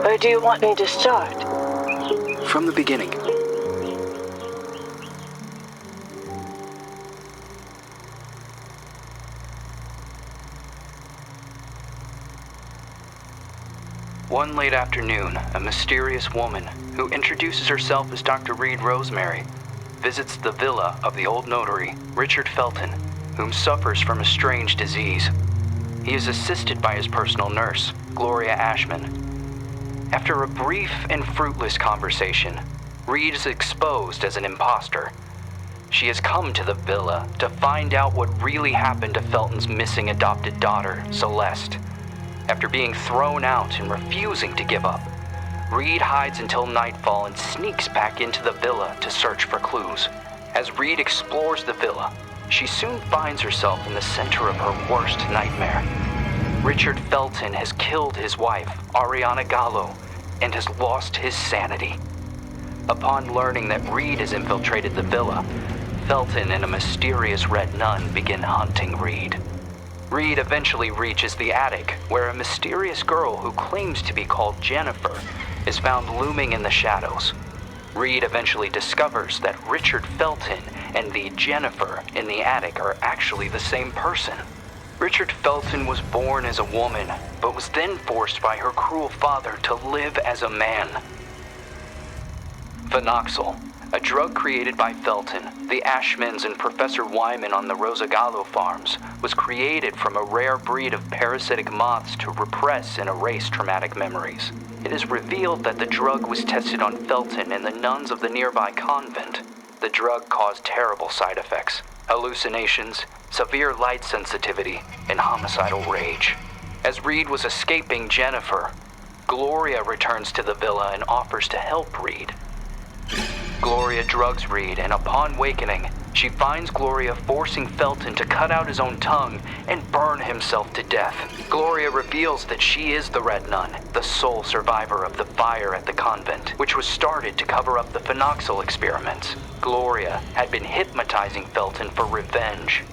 Or do you want me to start? From the beginning. One late afternoon, a mysterious woman, who introduces herself as Dr. Reed Rosemary, visits the villa of the old notary, Richard Felton, whom suffers from a strange disease. He is assisted by his personal nurse, Gloria Ashman. After a brief and fruitless conversation, Reed is exposed as an imposter. She has come to the villa to find out what really happened to Felton's missing adopted daughter, Celeste. After being thrown out and refusing to give up, Reed hides until nightfall and sneaks back into the villa to search for clues. As Reed explores the villa, she soon finds herself in the center of her worst nightmare. Richard Felton has killed his wife, Ariana Gallo, and has lost his sanity. Upon learning that Reed has infiltrated the villa, Felton and a mysterious red nun begin hunting Reed. Reed eventually reaches the attic, where a mysterious girl who claims to be called Jennifer is found looming in the shadows. Reed eventually discovers that Richard Felton and the Jennifer in the attic are actually the same person. Richard Felton was born as a woman, but was then forced by her cruel father to live as a man. Phenoxyl, a drug created by Felton, the Ashmans, and Professor Wyman on the Rosagallo farms, was created from a rare breed of parasitic moths to repress and erase traumatic memories. It is revealed that the drug was tested on Felton and the nuns of the nearby convent. The drug caused terrible side effects: hallucinations, severe light sensitivity, and homicidal rage. As Reed was escaping Jennifer, Gloria returns to the villa and offers to help Reed. Gloria drugs Reed, and upon wakening, she finds Gloria forcing Felton to cut out his own tongue and burn himself to death. Gloria reveals that she is the Red Nun, the sole survivor of the fire at the convent, which was started to cover up the Phenoxyl experiments. Gloria had been hypnotizing Felton for revenge.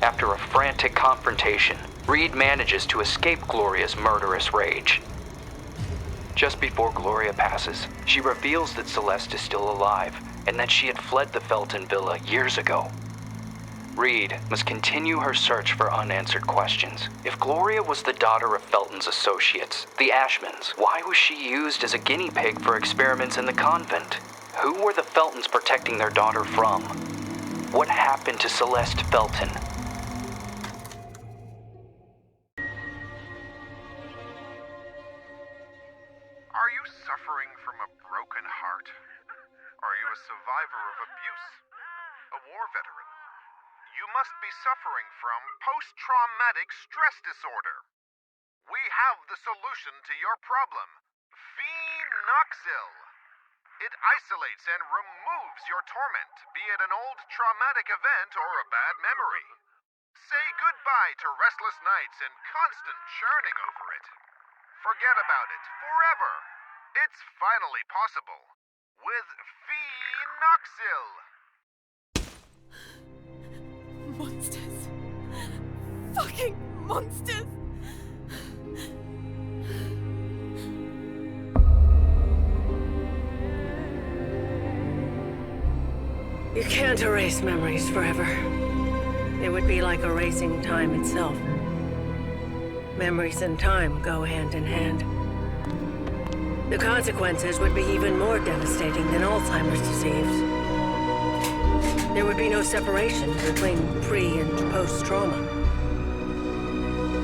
After a frantic confrontation, Reed manages to escape Gloria's murderous rage. Just before Gloria passes, she reveals that Celeste is still alive and that she had fled the Felton villa years ago. Reed must continue her search for unanswered questions. If Gloria was the daughter of Felton's associates, the Ashmans, why was she used as a guinea pig for experiments in the convent? Who were the Feltons protecting their daughter from? What happened to Celeste Felton? Are you suffering from a broken heart? Are you a survivor of abuse? A war veteran? You must be suffering from post-traumatic stress disorder. We have the solution to your problem: Phenoxyl. It isolates and removes your torment, be it an old traumatic event or a bad memory. Say goodbye to restless nights and constant churning over it. Forget about it forever. It's finally possible with Phenoxyl. Monsters. Fucking monsters. You can't erase memories forever. It would be like erasing time itself. Memories and time go hand in hand. The consequences would be even more devastating than Alzheimer's disease. There would be no separation between pre- and post-trauma.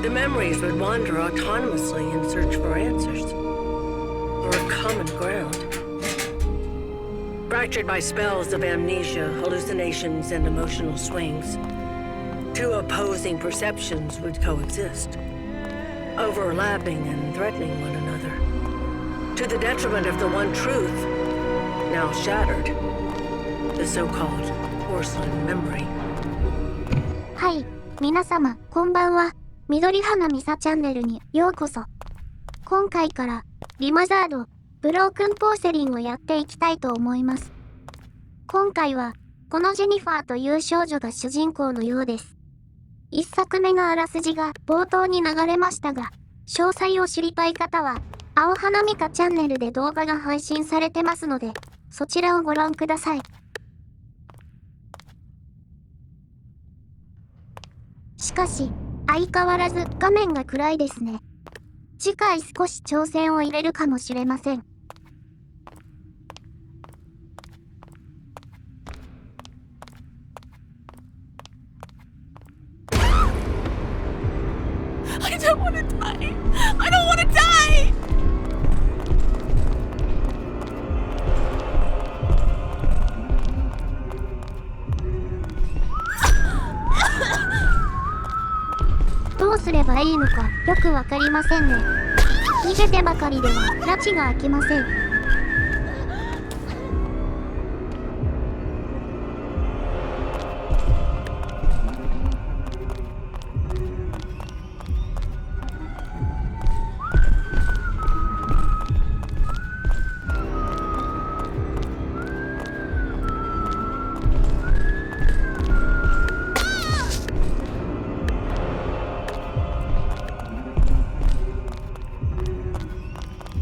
The memories would wander autonomously in search for answers, or a common ground. Fractured by spells of amnesia, hallucinations, and emotional swings, two opposing perceptions would coexist, overlapping and threatening one another, to the detriment of the one truth, now shattered, the so-called porcelain memory. はい、皆様、こんばんは。緑花美沙チャンネルにようこそ。今回から、リマザード、ブロークンポーセリンをやっていきたいと思います。今回は、このジェニファーという少女が主人公のようです。一作目のあらすじが冒頭に流れましたが、詳細を知りたい方は、青花みかチャンネルで動画が配信されてますので、そちらをご覧ください。しかし、相変わらず画面が暗いですね。次回少し挑戦を入れるかもしれません。I don't want to die. I don't want to die. どうすればいいのかよくわかりませんね。逃げてばかりでは埒が明きません。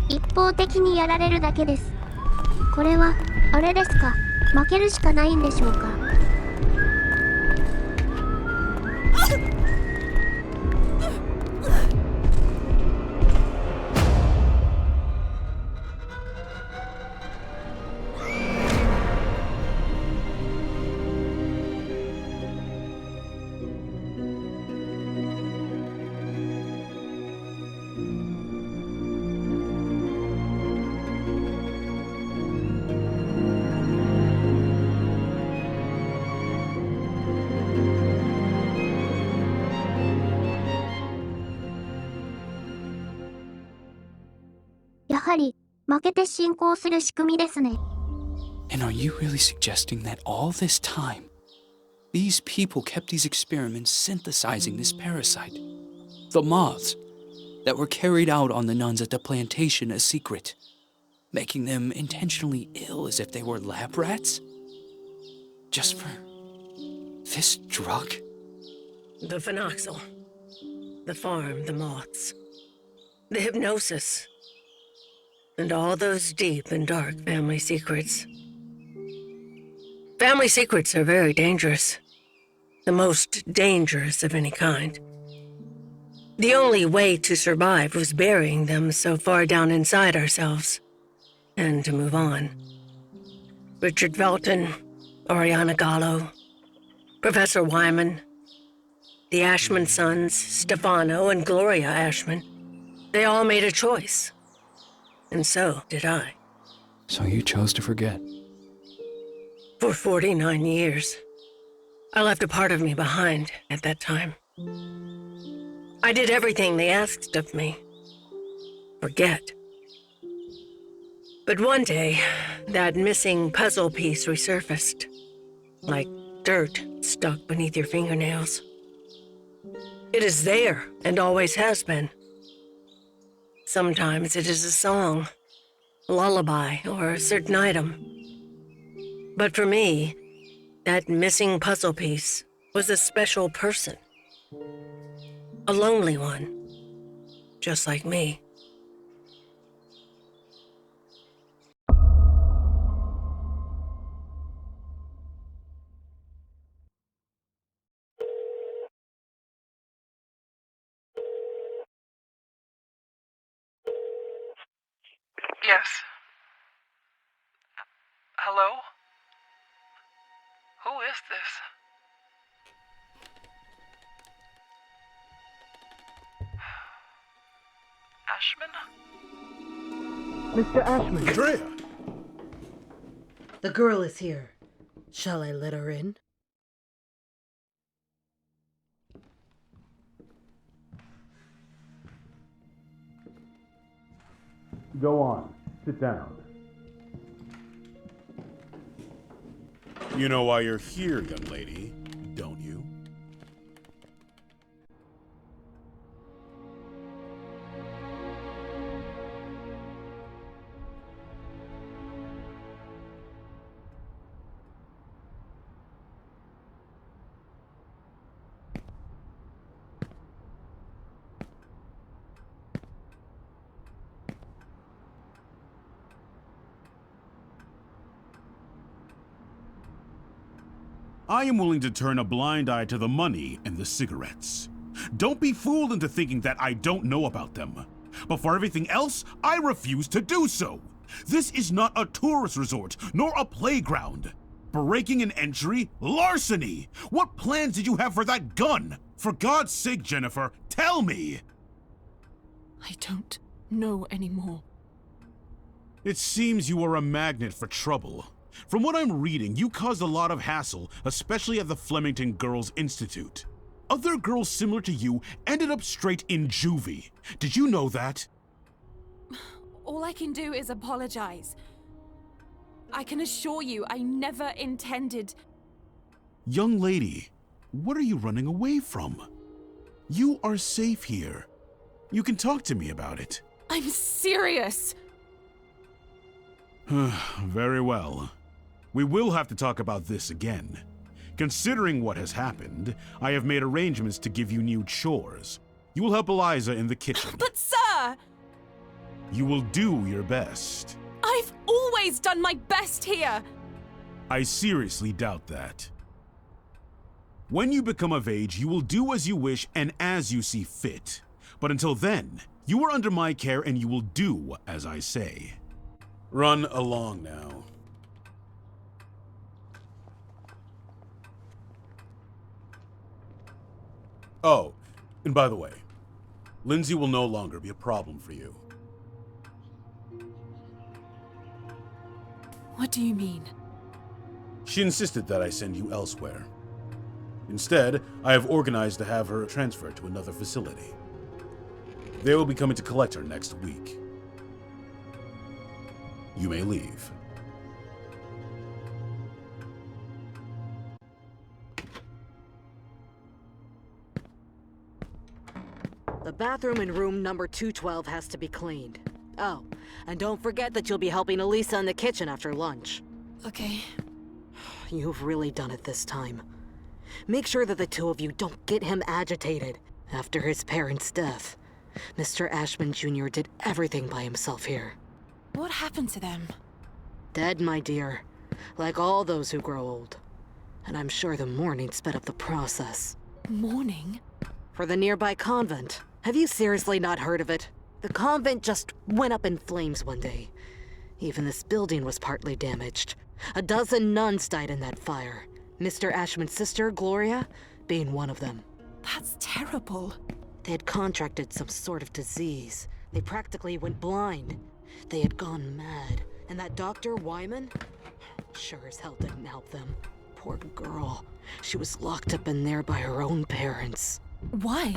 一方的にやられるだけです。これは、あれですか、負けるしかないんでしょうか。やはり、負けて進行する仕組みですね。And are you really suggesting that all this time, these people kept these experiments synthesizing this parasite? The moths that were carried out on the nuns at the plantation as secret, making them intentionally ill as if they were lab rats? Just for this drug? The phenoxyl, the farm, the moths, the hypnosis, and all those deep and dark family secrets. Family secrets are very dangerous. The most dangerous of any kind. The only way to survive was burying them so far down inside ourselves, and to move on. Richard Felton, Oriana Gallo, Professor Wyman, the Ashman sons, Stefano and Gloria Ashman, they all made a choice. And so did I. So you chose to forget. For 49 years. I left a part of me behind at that time. I did everything they asked of me. Forget. But one day, that missing puzzle piece resurfaced. Like dirt stuck beneath your fingernails. It is there, and always has been. Sometimes it is a song, a lullaby, or a certain item. But for me, that missing puzzle piece was a special person. A lonely one, just like me. Yes. Hello? Who is this? Ashman? Mr. Ashman, Andrea! the girl is here. Shall I let her in? Go on. Sit down. You know why you're here, young lady, don't you? I am willing to turn a blind eye to the money and the cigarettes. Don't be fooled into thinking that I don't know about them. But for everything else, I refuse to do so. This is not a tourist resort, nor a playground. Breaking an entry? Larceny! What plans did you have for that gun? For God's sake, Jennifer, tell me! I don't know anymore. It seems you are a magnet for trouble. From what I'm reading, you caused a lot of hassle, especially at the Flemington Girls Institute. Other girls similar to you ended up straight in juvie. Did you know that? All I can do is apologize. I can assure you I never intended... Young lady, what are you running away from? You are safe here. You can talk to me about it. I'm serious! Very well. We will have to talk about this again. Considering what has happened, I have made arrangements to give you new chores. You will help Eliza in the kitchen. But sir! You will do your best. I've always done my best here! I seriously doubt that. When you become of age, you will do as you wish and as you see fit. But until then, you are under my care and you will do as I say. Run along now. Oh, and by the way, Lindsay will no longer be a problem for you. What do you mean? She insisted that I send you elsewhere. Instead, I have organized to have her transferred to another facility. They will be coming to collect her next week. You may leave. The bathroom in room number 212 has to be cleaned. Oh, and don't forget that you'll be helping Elisa in the kitchen after lunch. Okay. You've really done it this time. Make sure that the two of you don't get him agitated. After his parents' death, Mr. Ashman Jr. did everything by himself here. What happened to them? Dead, my dear. Like all those who grow old. And I'm sure the mourning sped up the process. Mourning? For the nearby convent. Have you seriously not heard of it? The convent just went up in flames one day. Even this building was partly damaged. A dozen nuns died in that fire. Mr. Ashman's sister, Gloria, being one of them. That's terrible. They had contracted some sort of disease. They practically went blind. They had gone mad. And that Dr. Wyman? Sure as hell didn't help them. Poor girl. She was locked up in there by her own parents. Why?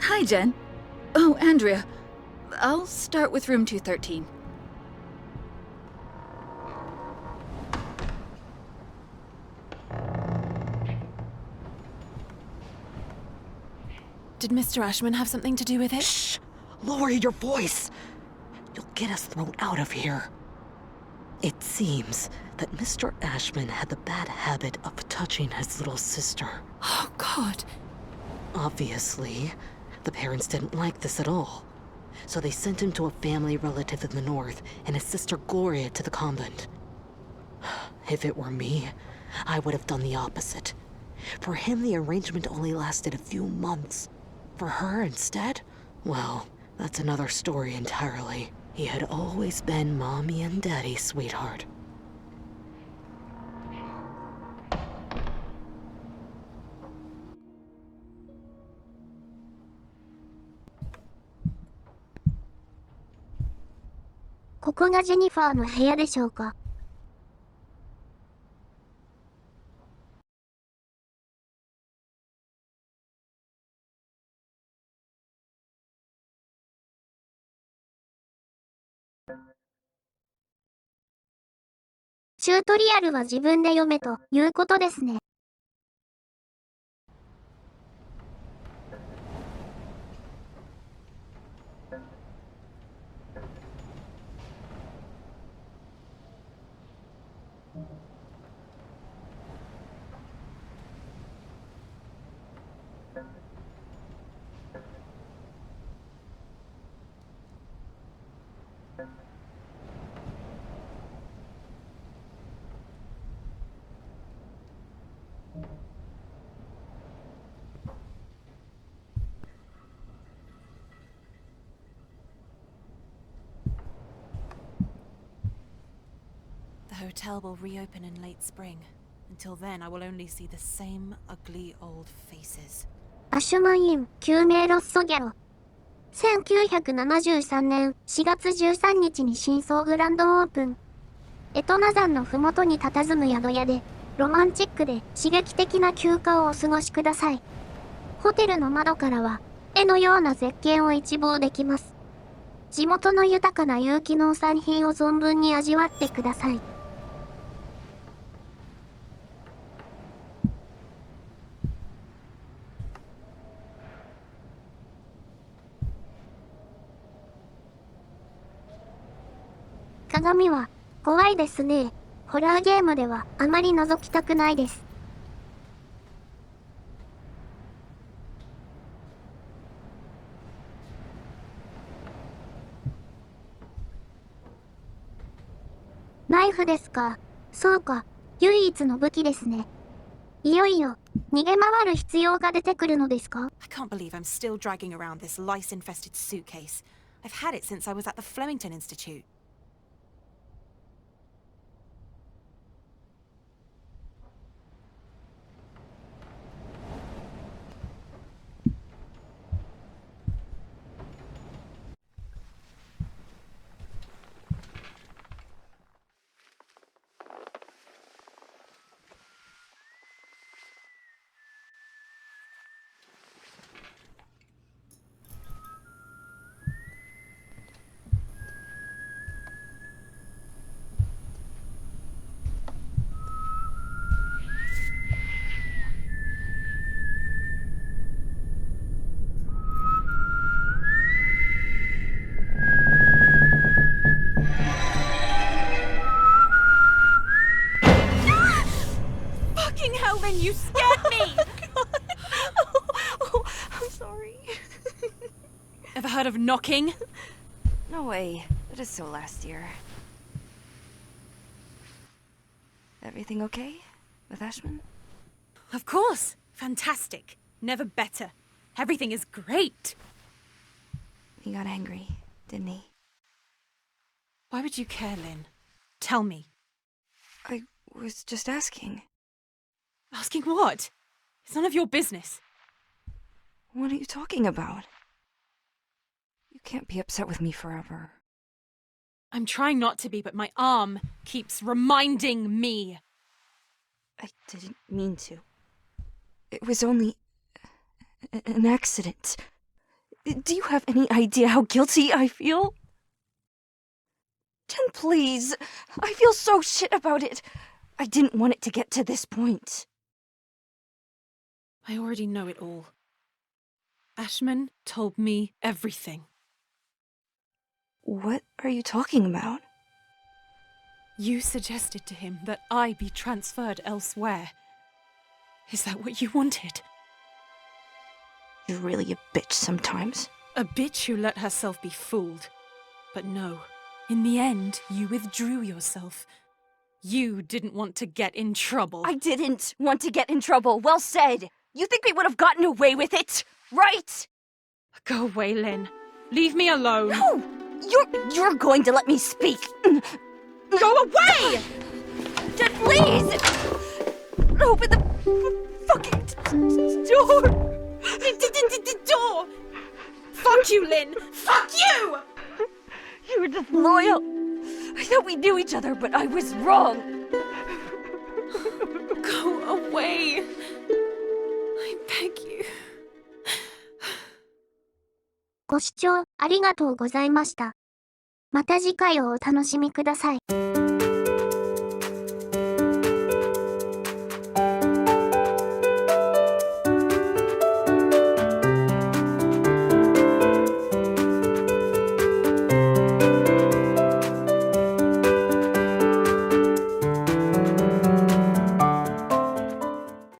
Hi, Jen. Oh, Andrea. I'll start with room 213. Did Mr. Ashman have something to do with it? Shh! Lower your voice! You'll get us thrown out of here. It seems that Mr. Ashman had the bad habit of touching his little sister. Oh, God. Obviously, the parents didn't like this at all. So they sent him to a family relative in the north and his sister Gloria to the convent. If it were me, I would have done the opposite. For him, the arrangement only lasted a few months. For her, instead, well, that's another story entirely. He had always been Mommy and Daddy's sweetheart.「ここがジェニファーの部屋でしょうか?」チュートリアルは自分で読めということですね。The hotel will reopen in late spring. Until then, I will only see the same ugly old faces. アシュマンイン、救命ロッソギャロ。1973年4月13日に新装グランドオープン。エトナ山のふもとに佇む宿屋で、ロマンチックで刺激的な休暇をお過ごしください。ホテルの窓からは、絵のような絶景を一望できます。地元の豊かな有機農産品を存分に味わってください。鏡は怖いですね。ホラーゲームではあまり覗きたくないです。ナイフですか。そうか、唯一の武器ですね。いよいよ逃げ回る必要が出てくるのですか。 I can't believe I'm still dragging around this lice-infested suitcase. I've had it since I was at the Flemington Institute. Helen, you scared me! I'm sorry. Ever heard of knocking? No way. That is so last year. Everything okay with Ashman? Of course. Fantastic. Never better. Everything is great. He got angry, didn't he? Why would you care, Lynn? Tell me. I was just asking. Asking what? It's none of your business. What are you talking about? You can't be upset with me forever. I'm trying not to be, but my arm keeps reminding me. I didn't mean to. It was only an accident. Do you have any idea how guilty I feel? Jen, please. I feel so shit about it. I didn't want it to get to this point. I already know it all. Ashman told me everything. What are you talking about? You suggested to him that I be transferred elsewhere. Is that what you wanted? You're really a bitch sometimes. A bitch who let herself be fooled. But no, in the end, you withdrew yourself. You didn't want to get in trouble. I didn't want to get in trouble. Well said. You think we would have gotten away with it, right? Go away, Lynn. Leave me alone. No! You're going to let me speak. Go away! Jen, please! Open the fucking door! Door! Fuck you, Lynn! Fuck you! You were just loyal. I thought we knew each other, but I was wrong. Go away. I beg you. ご視聴ありがとうございました。また次回をお楽しみください。